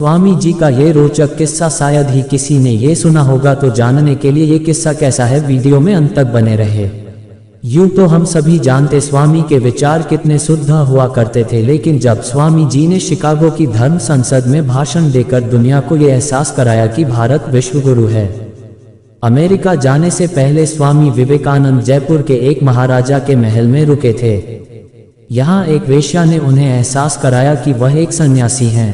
स्वामी जी का ये रोचक किस्सा शायद ही किसी ने ये सुना होगा, तो जानने के लिए ये किस्सा कैसा है, वीडियो में अंत तक बने रहे। यूं तो हम सभी जानते स्वामी के विचार कितने शुद्ध हुआ करते थे, लेकिन जब स्वामी जी ने शिकागो की धर्म संसद में भाषण देकर दुनिया को ये एहसास कराया कि भारत विश्व गुरु है। अमेरिका जाने से पहले स्वामी विवेकानंद जयपुर के एक महाराजा के महल में रुके थे। यहाँ एक वेश्या ने उन्हें एहसास कराया कि वह एक सन्यासी हैं।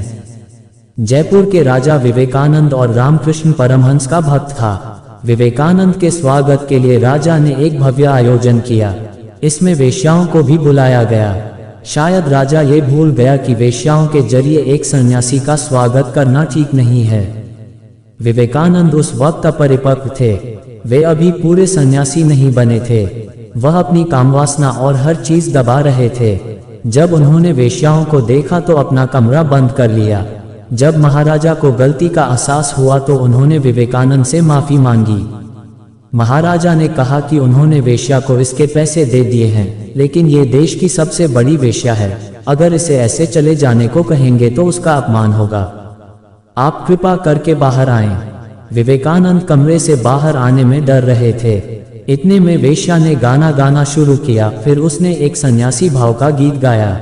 जयपुर के राजा विवेकानंद और रामकृष्ण परमहंस का भक्त था। विवेकानंद के स्वागत के लिए राजा ने एक भव्य आयोजन किया। इसमें वेश्याओं को भी बुलाया गया। शायद राजा ये भूल गया कि वेश्याओं के जरिए एक सन्यासी का स्वागत करना ठीक नहीं है। विवेकानंद उस वक्त अपरिपक्व थे, वे अभी पूरे सन्यासी नहीं बने थे। वह अपनी कामवासना और हर चीज दबा रहे थे। जब उन्होंने वेश्याओं को देखा तो अपना कमरा बंद कर लिया। जब महाराजा को गलती का एहसास हुआ तो उन्होंने विवेकानंद से माफी मांगी। महाराजा ने कहा कि उन्होंने वेश्या को इसके पैसे दे दिए हैं, लेकिन ये देश की सबसे बड़ी वेश्या है। अगर इसे ऐसे चले जाने को कहेंगे तो उसका अपमान होगा। आप कृपा करके बाहर आएं। विवेकानंद कमरे से बाहर आने में डर रहे थे। इतने में वेश्या ने गाना गाना शुरू किया। फिर उसने एक सन्यासी भाव का गीत गाया।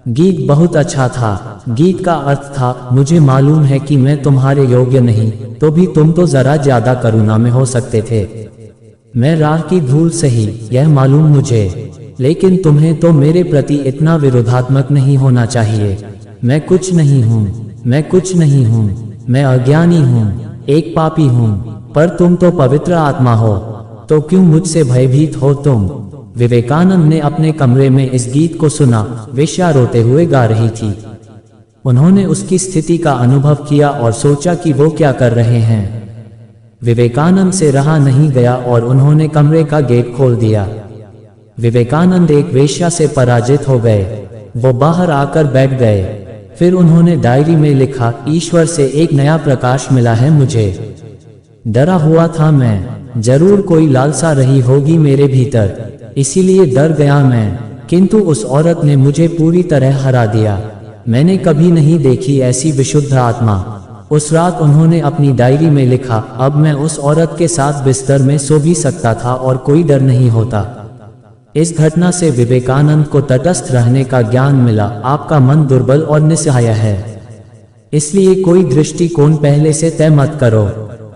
गीत बहुत अच्छा था। गीत का अर्थ था, मुझे मालूम है कि मैं तुम्हारे योग्य नहीं, तो भी तुम तो जरा ज्यादा करुणा में हो सकते थे। मैं राह की धूल सही, यह मालूम मुझे, लेकिन तुम्हें तो मेरे प्रति इतना विरोधात्मक नहीं होना चाहिए। मैं कुछ नहीं हूँ, मैं कुछ नहीं हूँ, मैं अज्ञानी हूँ, एक पापी हूँ, पर तुम तो पवित्र आत्मा हो, तो क्यों मुझसे भयभीत हो तुम। विवेकानंद ने अपने कमरे में इस गीत को सुना। वेश्या रोते हुए गा रही थी। उन्होंने उसकी स्थिति का अनुभव किया और सोचा कि वो क्या कर रहे हैं। विवेकानंद से रहा नहीं गया और उन्होंने कमरे का गेट खोल दिया। विवेकानंद एक वेश्या से पराजित हो गए। वो बाहर आकर बैठ गए। फिर उन्होंने डायरी में लिखा, ईश्वर से एक नया प्रकाश मिला है मुझे। डरा हुआ था मैं, जरूर कोई लालसा रही होगी मेरे भीतर, इसीलिए डर गया मैं, किंतु उस औरत ने मुझे पूरी तरह हरा दिया। मैंने कभी नहीं देखी ऐसी विशुद्ध आत्मा। उस रात उन्होंने अपनी डायरी में लिखा, अब मैं उस औरत के साथ बिस्तर में सो भी सकता था और कोई डर नहीं होता। इस घटना से विवेकानंद को तटस्थ रहने का ज्ञान मिला। आपका मन दुर्बल और निस्सहाय है, इसलिए कोई दृष्टिकोण पहले से तय मत करो।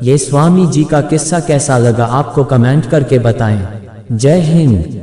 ये स्वामी जी का किस्सा कैसा लगा आपको कमेंट करके बताएं। जय हिंद।